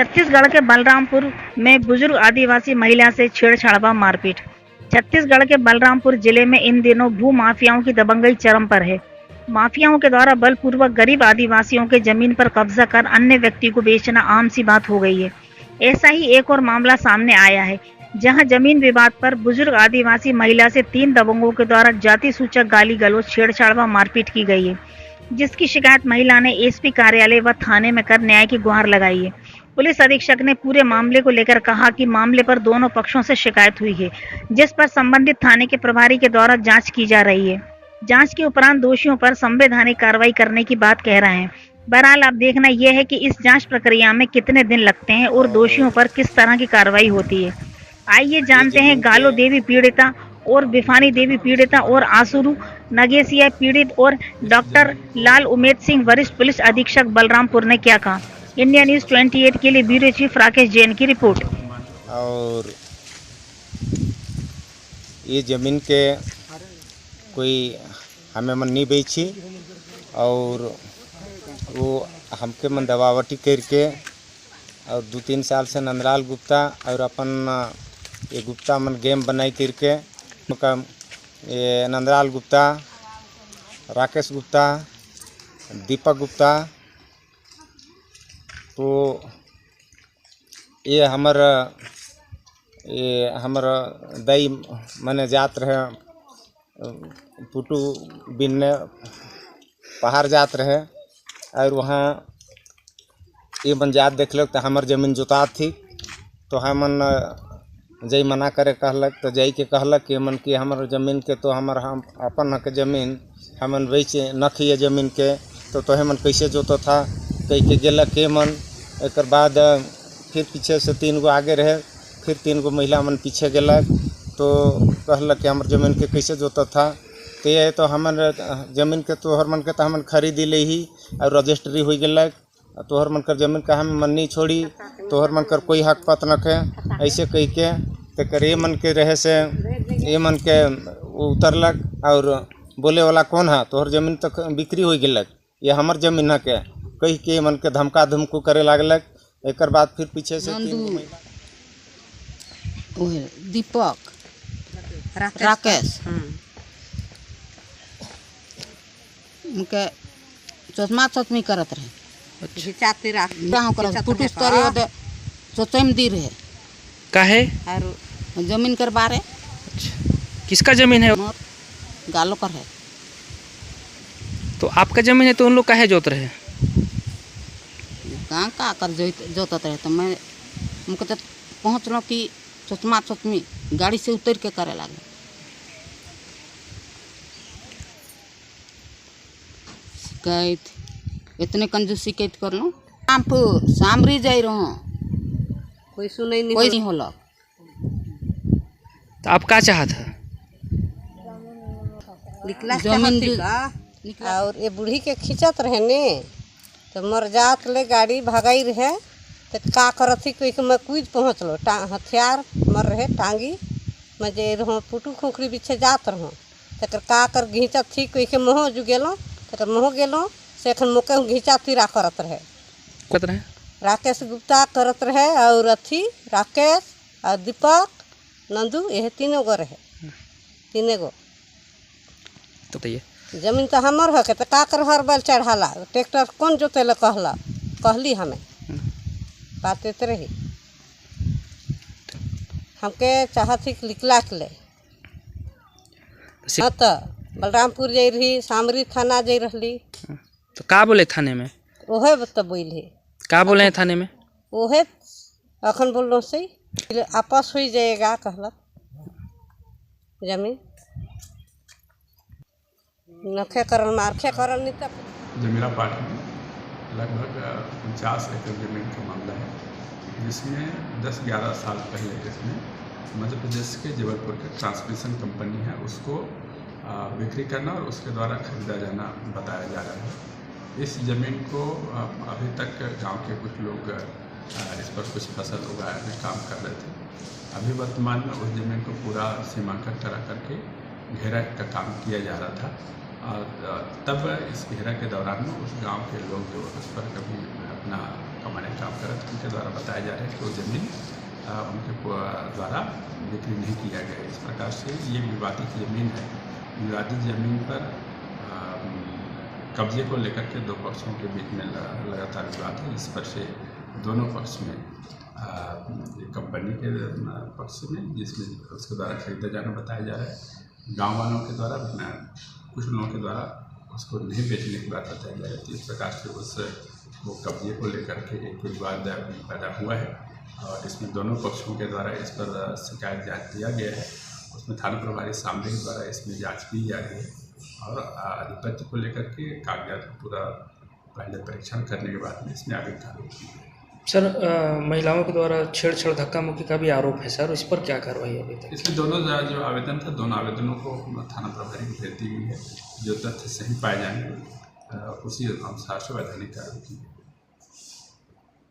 छत्तीसगढ़ के बलरामपुर में बुजुर्ग आदिवासी महिला से छेड़छाड़ व मारपीट। छत्तीसगढ़ के बलरामपुर जिले में इन दिनों भू माफियाओं की दबंगई चरम पर है। माफियाओं के द्वारा बलपूर्वक गरीब आदिवासियों के जमीन पर कब्जा कर अन्य व्यक्ति को बेचना आम सी बात हो गई है। ऐसा ही एक और मामला सामने आया है, जहां जमीन विवाद पर बुजुर्ग आदिवासी महिला से 3 दबंगों के द्वारा जाति सूचक गाली गलौज, छेड़छाड़ व मारपीट की गई है, जिसकी शिकायत महिला ने एसपी कार्यालय व थाने में कर न्याय की गुहार लगाई है। पुलिस अधीक्षक ने पूरे मामले को लेकर कहा कि मामले पर दोनों पक्षों से शिकायत हुई है, जिस पर संबंधित थाने के प्रभारी के द्वारा जांच की जा रही है। जांच के उपरांत दोषियों पर संवैधानिक कार्रवाई करने की बात कह रहे हैं। बहरहाल अब देखना यह है कि इस जांच प्रक्रिया में कितने दिन लगते हैं और दोषियों पर किस तरह की कार्रवाई होती है। आइए जानते हैं गालो देवी पीड़िता और बिफानी देवी पीड़िता और आसुरू नगेसिया पीड़ित और डॉक्टर लाल उमेद सिंह वरिष्ठ पुलिस अधीक्षक बलरामपुर ने क्या कहा। इंडिया न्यूज 28 के लिए ब्यूरो चीफ राकेश जैन की रिपोर्ट। और ये जमीन के कोई हमें मन नहीं बेची और वो हमके मन दबावटी करके और 2-3 साल से नंदलाल गुप्ता और अपन ये गुप्ता मन गेम बनाई करके ये नंदलाल गुप्ता, राकेश गुप्ता, दीपक गुप्ता, तो ये हमर दई मने जात रहे पुटू बिनने पहाड़ जात रहे और वहाँ ये मन जात देख लो तो हमार जमीन जोता थी, तो हमन जई मना करे कहलक तो जई के कहलक कि मन की हमार जमीन के तो हम अपन के जमीन हमन बेचे नखिए जमीन के तो हमन कैसे जोतो था कह के गेलक के मन। एक बाद फिर पीछे से 3 गो आगे रहे, फिर 3 गो महिला मन पीछे गेलक तो कहलक कि हमार जमीन के कैसे जोतो था। तो ये तो हमन जमीन के तोहर मन के तो हमन खरीदी ले ही और रजिस्ट्री हो गलक, तोहर मन कर जमीन का हम मन नहीं छोड़ी, तोहर मन कर कोई हक पत न के ऐसे कह के तो कर ये मन के रहे से ये मन के उतरलक और बोले वाला कौन है तोहर जमीन तक बिक्री हो गलक, ये हमार जमीन है के कह के मन के धमका धमकू करे लागलक। एक बाद फिर पीछे से दीपक राकेश उनके चौथमा चौथमी करत रहे सोचम दी रहे काहे और जमीन कर बारे। अच्छा, किसका जमीन है? गालो कर है। तो आपका जमीन है तो उन लोग काहे जोत रहे? कहाँ का कर जोतत रहे तो मैं उनको तो पहुँच लो कि चौथमा चौथमी गाड़ी से उतर के करे लगे। शिकायत इतने कंजूस शिकायत कर लो रामपुर सामरी जाई रहो कोई सुने नहीं, कोई नहीं होला। तो आप क्या चाहत है? जमीन और ये बूढ़ी के खींचत रहे ने तो मर जात ले गाड़ी भगाई रहे तो का करत थी कोई मैं कूद पहुँच लो हथियार मर रहे टांगी मैं जे रहो पुटू खोखड़ी पीछे जात रहो तो का कर घींचत थी कोई के मोह जो गेलो तो मोह गेलो से एखन मोके घींचा तीरा करत रहे। राकेश गुप्ता करत रहे और अथी राकेश और दीपक नंदू ये 3 गो रहे 3 गो। तो जमीन तो हमार है के तो का कर हर बैल चढ़ाला ट्रैक्टर कौन जोते ले कहला कहली हमें बात इतने रही हमके चाहती लिखला के ले। हाँ तो बलरामपुर जा रही सामरी थाना जा रही तो का बोले थाने में? ओहे तो बोले का बोले हैं थाने में? ओहे अखन बोलो सही आपस हो जाएगा कहलक जमीन नखे करल मारखे करल नहीं तब। जमीरा पार्क में लगभग 50 एकड़ जमीन का मामला है, जिसमें 10-11 साल पहले इसमें मध्य प्रदेश के जबलपुर के ट्रांसमिशन कंपनी है उसको बिक्री करना और उसके द्वारा खरीदा जाना बताया जा रहा है। इस ज़मीन को अभी तक गांव के कुछ लोग इस पर कुछ फसल उगाने में काम कर रहे थे। अभी वर्तमान में उस ज़मीन को पूरा सीमांकन करा करके घेरा का काम किया जा रहा था और तब इस घेरा के दौरान में उस गांव के लोग जो उस पर कभी अपना कमाने का काम कर रहे थे। उनके द्वारा बताया जा रहा है कि वो ज़मीन उनके द्वारा बिक्री नहीं किया गया। इस प्रकार से ये विवादित ज़मीन है। विवादित ज़मीन पर कब्जे को लेकर के दो पक्षों के बीच में लगातार विवाद है। इस पर से दोनों पक्ष में कंपनी के पक्ष में, जिसमें उसके द्वारा खरीदा जाना बताया जा रहा है, गांव वालों के द्वारा कुछ लोगों के द्वारा उसको नहीं बेचने की बात बताया जा रहा है। तो इस प्रकार से वो कब्जे को लेकर के एक विवाद पैदा हुआ है और इसमें दोनों पक्षों के द्वारा इस पर शिकायत जांच किया गया है। उसमें थाना प्रभारी सामने के द्वारा इसमें जांच की जा रही है और आधिपत्य को लेकर के कागजात पूरा पहले परीक्षण करने के बाद में इसमें आगे कार्रवाई की है। सर महिलाओं के द्वारा छेड़छाड़ धक्का मुक्की का भी आरोप है सर, इस पर क्या कार्रवाई है अभी तक? इसमें दोनों जो आवेदन था, दोनों आवेदनों को थाना प्रभारी को भेज दी गई है। जो तथ्य सही पाए जाएंगे उसी अनुसार से वैधानिक कार्रवाई की